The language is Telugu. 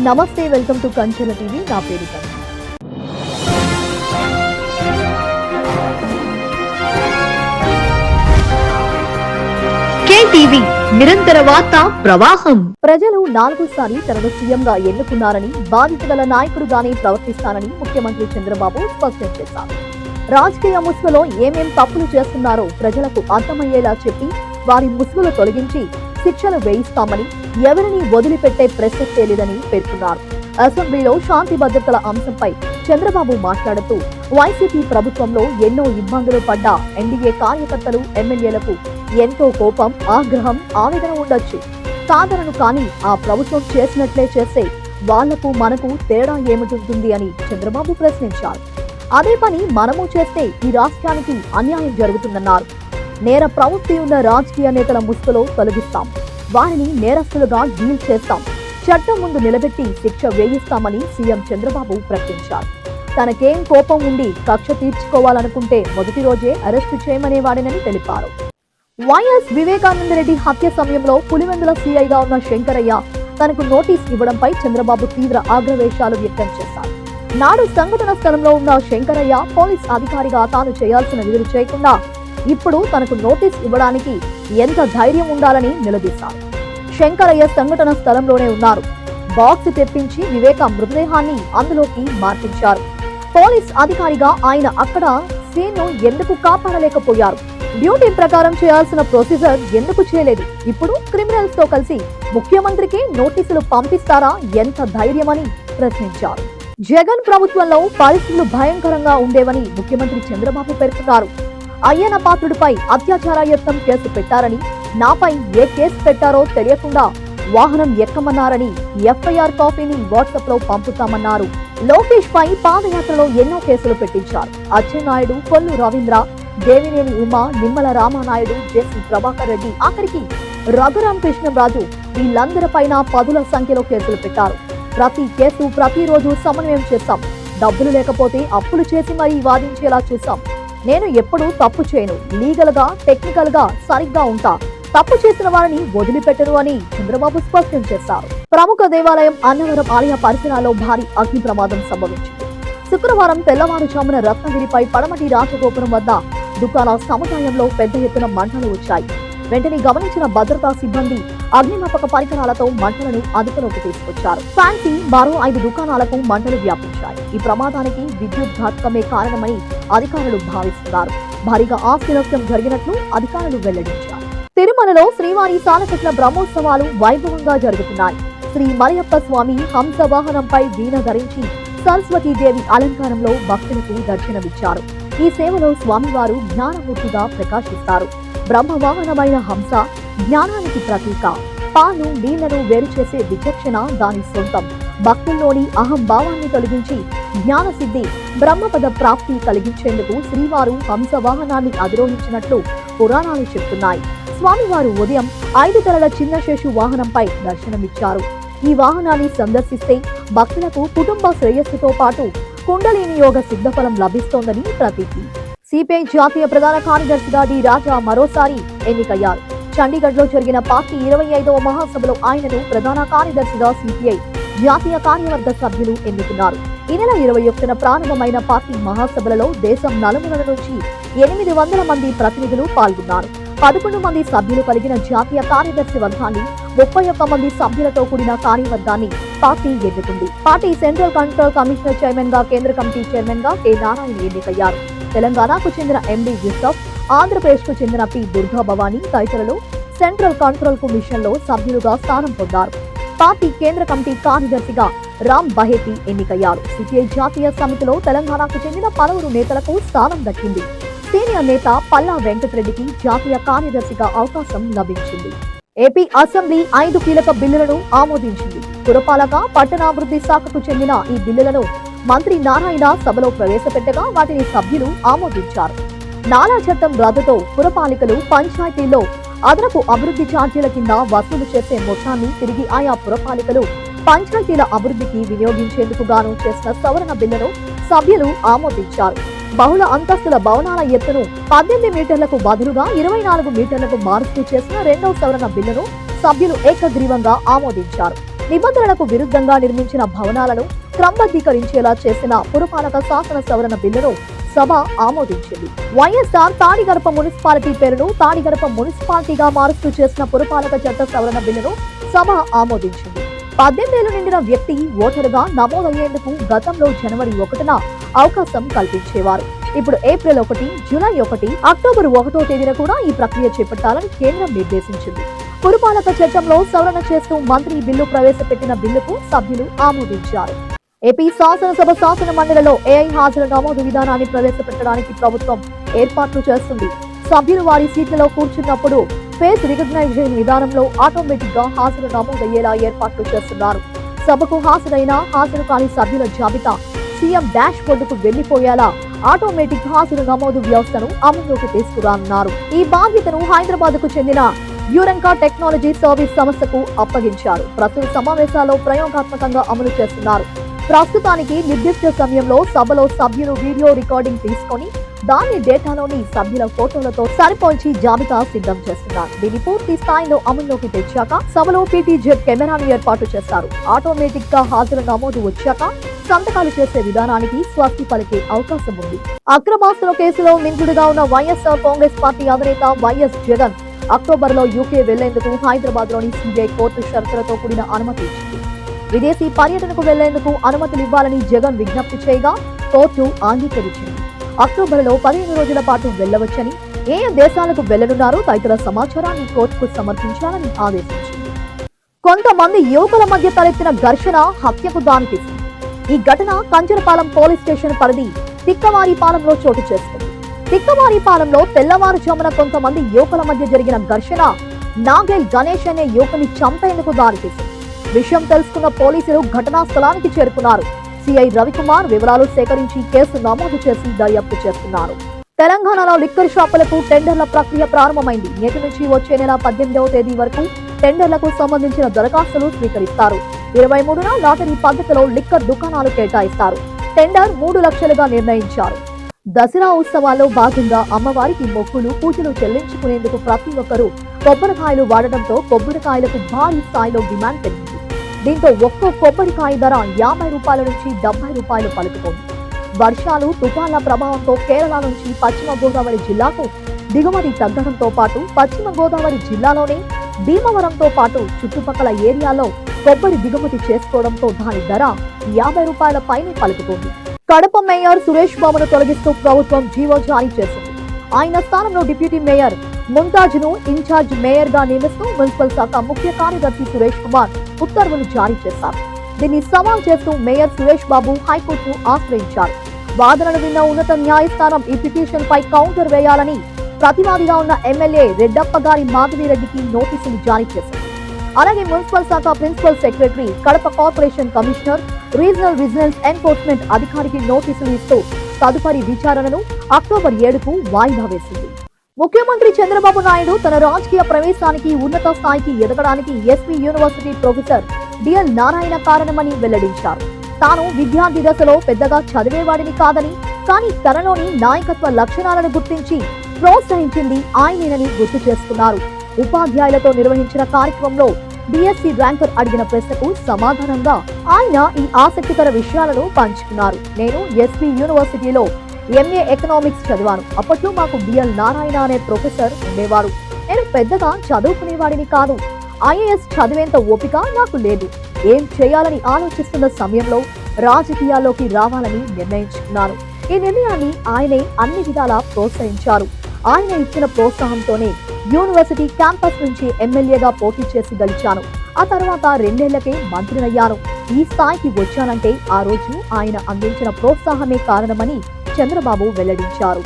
నమస్తే, వెల్కమ్ టు కంచెల టీవీ. నా పేరు కేటీవీ నిరంతర వార్తా ప్రవాహం. ప్రజలు 4సారి తనను సీఎంగా ఎన్నుకున్నారని, బాధితుల నాయకుడుగానే ప్రవర్తిస్తానని ముఖ్యమంత్రి చంద్రబాబు స్పష్టం చేశారు. రాజకీయ ముసుగులో ఏమేం తప్పులు చేస్తున్నారో ప్రజలకు అర్థమయ్యేలా చెప్పి వారి ముసుగులు తొలగించి శిక్షలు వేయిస్తామని, ఎవరిని వదిలిపెట్టే ప్రసక్తే లేదని పేర్కొన్నారు. అసెంబ్లీలో శాంతి భద్రతల అంశంపై చంద్రబాబు మాట్లాడుతూ, వైసీపీ ప్రభుత్వంలో ఎన్నో ఇబ్బందులు పడ్డ ఎన్డీఏ కార్యకర్తలు, ఎమ్మెల్యేలకు ఎంతో కోపం, ఆగ్రహం, ఆవేదన ఉండొచ్చు. కాదనను కానీ ఆ ప్రభుత్వం చేసినట్లే చేస్తే వాళ్లకు మనకు తేడా ఏమిటి అని చంద్రబాబు ప్రశ్నించారు. అదే పని మనము చేస్తే ఈ రాష్ట్రానికి అన్యాయం జరుగుతుందన్నారు. నేర ప్రవృత్తి ఉన్న రాజకీయ నేతల ముసుగులో తొలగిస్తాం, వారిని నేరస్తులుగా డీల్ చేస్తాం, చట్టం ముందు నిలబెట్టి శిక్ష వేయిస్తామని సీఎం చంద్రబాబు ప్రకటించారు. తనకేం కోపం ఉండి కక్ష తీర్చుకోవాలనుకుంటే మొదటి రోజే అరెస్టు చేయమనేవాడేనని తెలిపారు. వైఎస్ వివేకానందరెడ్డి హత్య సమయంలో పులివెందుల సీఐగా ఉన్న శంకరయ్య తనకు నోటీస్ ఇవ్వడంపై చంద్రబాబు తీవ్ర ఆగ్రవేశాలు వ్యక్తం చేశారు. నాడు సంఘటన స్థలంలో ఉన్న శంకరయ్య పోలీస్ అధికారిగా తాను చేయాల్సిన విధులు చేయకుండా ఇప్పుడు తనకు నోటీస్ ఇవ్వడానికి ఎంత ధైర్యం ఉండాలని నిలదీశారు. శంకరయ్య సంఘటన స్థలంలోనే ఉన్నారు. బాక్స్ తెప్పించి వివేక మృతదేహాన్ని అందులోకి మార్పించారు. పోలీస్ అధికారిగా ఆయన అక్కడ సీన్ను ఎందుకు కాపాడలేకపోయారు? డ్యూటీ ప్రకారం చేయాల్సిన ప్రొసీజర్ ఎందుకు చేయలేదు? ఇప్పుడు క్రిమినల్స్ తో కలిసి ముఖ్యమంత్రికి నోటీసులు పంపిస్తారా? ఎంత ధైర్యమని ప్రశ్నించారు. జగన్ ప్రభుత్వంలో పరిస్థితులు భయంకరంగా ఉండేవని ముఖ్యమంత్రి చంద్రబాబు పేర్కొన్నారు. అయ్యన పాత్రుడిపై అత్యాచార యత్నం కేసు పెట్టారని, నాపై ఏ కేసు పెట్టారో తెలియకుండా వాహనం ఎక్కమన్నారని, ఎఫ్ఐఆర్ కాపీని వాట్సాప్ లో పంపుతామన్నారు. లోకేష్ పై పాదయాత్రలో ఎన్నో కేసులు పెట్టించారు. అచ్చెన్నాయుడు, కొల్లు రవీంద్ర, దేవినేని ఉమా, నిమ్మల రామానాయుడు, జెసి ప్రభాకర్ రెడ్డి, ఆఖరికి రఘురాం కృష్ణంరాజు వీళ్ళందరిపైన పదుల సంఖ్యలో కేసులు పెట్టారు. ప్రతి కేసు ప్రతిరోజు సమన్వయం చేశాం. డబ్బులు లేకపోతే అప్పులు చేసి మరీ వాదించేలా చూసాం. నేను ఎప్పుడూ తప్పు చేయను, లీగల్ గా, టెక్నికల్ గా సరిగ్గా ఉంటా, తప్పు చేసిన వారిని వదిలిపెట్టను అని చంద్రబాబు స్పష్టం చేశారు. ప్రముఖ దేవాలయం అన్నవరం ఆలయ పరిసరాల్లో భారీ అగ్ని ప్రమాదం సంభవించింది. శుక్రవారం తెల్లవారుజామున రత్నగిరిపై పడమటి రాజగోపురం వద్ద దుకాణ సముదాయంలో పెద్ద ఎత్తున మంటలు వచ్చాయి. వెంటనే గమనించిన భద్రతా సిబ్బంది అగ్నిమాపక పరికరాలతో మంటలను అదుపులోకి తీసుకొచ్చారు. ఫ్యాన్సీ మరో 5 దుకాణాలకు మంటలు వ్యాపించాయి. ఈ ప్రమాదానికి విద్యుత్ ఘాతకమే కారణమని అధికారులు భావిస్తున్నారు. భారీగా ఆస్తి నష్టం జరిగినట్లు అధికారులు వెల్లడించారు. తిరుమలలో శ్రీవారి సాలకట్ల బ్రహ్మోత్సవాలు వైభవంగా జరుగుతున్నాయి. శ్రీ మలయప్ప స్వామి హంస వాహనంపై వీణ ధరించి సరస్వతీదేవి అలంకారంలో భక్తులకు దర్శనమిచ్చారు. ఈ సేవలో స్వామివారు జ్ఞానమూర్తిగా ప్రకాశిస్తారు. బ్రహ్మవాహనమైన హంస జ్ఞానానికి ప్రతీక. పాలు, నీళ్లను వేరు చేసే విచక్షణ దాని సొంతం. భక్తుల్లోని అహం భావాన్ని తొలగించి జ్ఞానసిద్ధి, బ్రహ్మపద ప్రాప్తి కలిగించేందుకు శ్రీవారు హంస వాహనాన్ని అధిరోహించినట్లు పురాణాలు చెప్తున్నాయి. స్వామివారు ఉదయం 5 తలల చిన్న శేషు వాహనంపై దర్శనమిచ్చారు. ఈ వాహనాన్ని సందర్శిస్తే భక్తులకు కుటుంబ శ్రేయస్సుతో పాటు కుండలిని యోగ సిద్ధఫలం లభిస్తోందని ప్రతీతి. సిపిఐ జాతీయ ప్రధాన కార్యదర్శిగా డి రాజా మరోసారి ఎన్నికయ్యారు. చండీగఢ్ లో జరిగిన పార్టీ 25వ మహాసభలో ఆయనను ప్రధాన కార్యదర్శిగా సిపిఐ జాతీయ కార్యవర్గ సభ్యులు ఎన్నుకున్నారు. ఈ నెల 21న ప్రారంభమైన పార్టీ మహాసభలలో దేశం నలుమూలల నుంచి 800 మంది ప్రతినిధులు పాల్గొన్నారు. 11 మంది సభ్యులు కలిగిన జాతీయ కార్యదర్శి వర్గాన్ని, 31 మంది సభ్యులతో కూడిన కార్యవర్గాన్ని పార్టీ ఎన్నుకుంది. Party central control commissioner chairman గా, కేంద్ర కమిటీ చైర్మన్ గా కె నారాయణ ఎన్నికయ్యారు. తెలంగాణకు చెందిన ఎండి యూసఫ్, ఆంధ్రప్రదేశ్ కు చెందిన పి దుర్గా భవానీ తదితరులు సెంట్రల్ కంట్రోల్ కమిషన్ లో సభ్యులుగా స్థానం పొందారు. పార్టీ కేంద్ర కమిటీ కార్యదర్శిగా రామ్ బహేతి ఎన్నికయ్యారు. సిపిఐ జాతీయ సమితిలో తెలంగాణకు చెందిన పలువురు నేతలకు స్థానం దక్కింది. సీనియర్ నేత పల్లా వెంకటరెడ్డికి జాతీయ కార్యదర్శిగా అవకాశం లభించింది. ఏపీ అసెంబ్లీ 5 కీలక బిల్లులను ఆమోదించింది. పురపాలక, పట్టణాభివృద్ధి శాఖకు చెందిన ఈ బిల్లులను మంత్రి నారాయణ సభలో ప్రవేశపెట్టగా వాటిని సభ్యులు ఆమోదించారు. నాలా చట్టం రద్దుతో పురపాలికలు, పంచాయతీల్లో అదనపు అభివృద్ధి ఛార్జీల కింద వసూలు చేసే మొత్తాన్ని తిరిగి ఆయా పురపాలికలు, పంచాయతీల అభివృద్ధికి వినియోగించేందుకు గాను చేసిన సవరణ బిల్లును సభ్యులు ఆమోదించారు. బహుళ అంతస్తుల భవనాల ఎత్తును 18 మీటర్లకు బదులుగా 24 మీటర్లకు మారుస్తూ చేసిన రెండవ సవరణ బిల్లును సభ్యులు ఏకగ్రీవంగా ఆమోదించారు. నిబంధనలకు విరుద్ధంగా నిర్మించిన భవనాలను క్రమబద్ధీకరించేలా చేసిన పురపాలక శాసన సవరణ బిల్లును సభ ఆమోదించింది. వైఎస్ఆర్ తాడిగడప మున్సిపాలిటీ పేరును తాడిగడప మున్సిపాలిటీగా మారుస్తూ చేసిన పురపాలక చట్ట సవరణ బిల్లును సభ ఆమోదించింది. 18 ఏళ్లు నిండిన వ్యక్తి ఓటరుగా నమోదయ్యేందుకు గతంలో జనవరి 1న అవకాశం కల్పించేవారు. ఇప్పుడు ఏప్రిల్ 1, జూలై 1, అక్టోబర్ 1వ తేదీన కూడా ఈ ప్రక్రియ చేపట్టాలని కేంద్రం నిర్దేశించింది. పురపాలక చట్టంలో సవరణ చేస్తూ మంత్రి బిల్లు ప్రవేశపెట్టిన బిల్లుకు సభ్యులు ఆమోదించారు. ఏపీ శాసనసభ శాసన మండలిలో ఏఐ హాజరు నమోదు విధానాన్ని ప్రవేశపెట్టడానికి ప్రభుత్వం ఏర్పాట్లు చేస్తుంది. సభ్యులు వారి సీట్లలో కూర్చున్నప్పుడు ఫేస్ రికగ్నైజేషన్ విధానంలో ఆటోమేటిక్ గా హాజరు నమోదయ్యేలా ఏర్పాట్లు చేస్తున్నారు. సభకు హాజరైన హాజరు కాని సభ్యుల జాబితా సీఎం డాష్ బోర్డుకు వెళ్లిపోయేలా ఆటోమేటిక్ హాజరు నమోదు వ్యవస్థను అమలులోకి తీసుకురానున్నారు. ఈ బాధ్యతను హైదరాబాద్ కు చెందిన యూరెంకా టెక్నాలజీ సర్వీస్ సంస్థకు అప్పగించారు. ప్రస్తుత సమావేశాల్లో ప్రయోగాత్మకంగా అమలు చేస్తున్నారు. ప్రస్తుతానికి నిర్దిష్ట సమయంలో సభలో సభ్యులు వీడియో రికార్డింగ్ తీసుకొని దాన్ని డేటాలోని సభ్యుల ఫోటోలతో సరిపోల్చి జాబితా సిద్ధం చేస్తున్నారు. దీన్ని పూర్తి స్థాయిలో అమల్లోకి తెచ్చాక సభలో పీటీజెడ్ కెమెరాను ఏర్పాటు చేస్తారు. ఆటోమేటిక్ గా హాజరు నమోదు వచ్చాక సంతకాలు చేసే విధానానికి స్వస్తి పలికే అవకాశం ఉంది. అక్రమాస్తుల కేసులో నిందితుడిగా ఉన్న వైఎస్ఆర్ కాంగ్రెస్ పార్టీ అధినేత వైఎస్ జగన్ అక్టోబర్ లో యూకే వెళ్లేందుకు హైదరాబాద్ లోని సిబిఐ కోర్టు షరతులతో కూడిన అనుమతి ఇచ్చింది. విదేశీ పర్యటనకు వెళ్లేందుకు అనుమతులు ఇవ్వాలని జగన్ విజ్ఞప్తి చేయగా కోర్టు అంగీకరించింది. అక్టోబర్ లో 15 రోజుల పాటు వెళ్లవచ్చని, ఏ దేశాలకు వెళ్లనున్నారో తదితర సమాచారాన్ని కోర్టుకు సమర్పించాలని ఆదేశించింది. కొంతమంది యువకుల మధ్య తలెత్తిన ఘర్షణ హత్యకు దారితీసింది. ఈ ఘటన కంచరపాలెం పోలీస్ స్టేషన్ పరిధి తిక్కవారిపాలెంలో చోటు చేసుకుంది. తిక్కవారిపాలెంలో తెల్లవారుజామున కొంతమంది యువకుల మధ్య జరిగిన ఘర్షణ నాగేల్ గణేష్ అనే యువకుని చంపేందుకు దారితీసింది. విషయం తెలుసుకున్న పోలీసులు ఘటనా స్థలానికి చేరుకున్నారు. సిఐ రవికుమార్ వివరాలు సేకరించి కేసు నమోదు చేసి దర్యాప్తు చేస్తున్నారు. తెలంగాణలో లిక్కర్ షాపులకు టెండర్ల ప్రక్రియ ప్రారంభమైంది. నేటి నుంచి వచ్చే నెల 18వ తేదీ వరకు టెండర్లకు సంబంధించిన దరఖాస్తులు స్వీకరిస్తారు. 23న లాటరీ పద్ధతిలో లిక్కర్ దుకాణాలు కేటాయిస్తారు. టెండర్ 3 లక్షలుగా నిర్ణయించారు. దసరా ఉత్సవాల్లో భాగంగా అమ్మవారికి మొక్కులు పూజలు చెల్లించుకునేందుకు ప్రతి ఒక్కరూ కొబ్బరికాయలు వాడడంతో కొబ్బరికాయలకు భారీ స్థాయిలో డిమాండ్ పెరిగింది. దీంతో ఒక్కో కొబ్బరికాయ ధర 50 రూపాయల నుంచి 70 రూపాయలు పలుకుతోంది. వర్షాలు తుఫాన్ల ప్రభావంతో కేరళ నుంచి పశ్చిమ గోదావరి జిల్లాకు దిగుమతి తగ్గడంతో పాటు పశ్చిమ గోదావరి జిల్లాలోనే భీమవరంతో పాటు చుట్టుపక్కల ఏరియాలో కొబ్బరి దిగుమతి చేసుకోవడంతో దాని ధర 50 రూపాయల పైనే పలుకుతోంది. కడప మేయర్ సురేష్ బాబును తొలగిస్తూ ప్రభుత్వం జీవో జారీ చేసింది. ఆయన స్థానంలో డిప్యూటీ మేయర్ ముంతాజ్ను ఇన్ఛార్జ్ మేయర్ గా నియమిస్తూ మున్సిపల్ శాఖ ముఖ్య కార్యదర్శి సురేష్ కుమార్ ఉత్తర్వులు జారీ చేశారు. దీన్ని సవాల్ చేస్తూ మేయర్ సురేష్ బాబు హైకోర్టును ఆశ్రయించారు. వాదనలు విన్న ఉన్నత న్యాయస్థానం ఈ పిటిషన్ పై కౌంటర్ వేయాలని ప్రతివాదిగా ఉన్న ఎమ్మెల్యే రెడ్డప్ప గారి మాధవిరెడ్డికి నోటీసులు జారీ చేశారు. అలాగే మున్సిపల్ శాఖ principal secretary, Kadapa corporation commissioner, regional vigilance enforcement అధికారికి నోటీసులు ఇస్తూ తదుపరి విచారణను అక్టోబర్ 7కు వాయిదా వేసింది. ముఖ్యమంత్రి చంద్రబాబు నాయుడు తన రాజకీయ ప్రవేశానికి ఉన్నత స్థాయికి ఎదగడానికి SV university professor DL Narayana కారణమని వెల్లడించారు. తాను విద్యార్థి దశలో పెద్దగా చదివేవాడిని కాదని, కానీ తనలోని నాయకత్వ లక్షణాలను గుర్తించి ప్రోత్సహించింది ఆయనేనని గుర్తు చేసుకున్నారు. ఉపాధ్యాయులతో నిర్వహించిన కార్యక్రమంలో బిఎస్సి ర్యాంకర్ అడిగిన ప్రశ్నకు సమాధానంగా ఆయన ఈ ఆసక్తికర విషయాలను పంచుకున్నారు. నేను ఎస్వి యూనివర్సిటీలో ఎంఏ ఎకనామిక్స్ చదివాను. అప్పట్లో మాకు డిఎల్ నారాయణ అనే ప్రొఫెసర్ ఉండేవారు. నేను పెద్దగా చదువుకునేవాడిని కాదు. ఐఏఎస్ చదివేంత ఓపిక నాకు లేదు. ఏం చేయాలని ఆలోచిస్తున్న సమయంలో రాజకీయాల్లోకి రావాలని నిర్ణయించుకున్నాను. ఈ నిర్ణయాన్ని ఆయనే అన్ని విధాలా ప్రోత్సహించారు. ఆయన ఇచ్చిన ప్రోత్సాహంతోనే యూనివర్సిటీ క్యాంపస్ నుంచి ఎమ్మెల్యేగా పోటీ చేసి గెలిచాను. ఆ తర్వాత 2 ఏళ్లకే మంత్రినయ్యాను. ఈ స్థాయికి వచ్చానంటే ఆ రోజు ఆయన అందించిన ప్రోత్సాహమే కారణమని చంద్రబాబు వెల్లడించారు.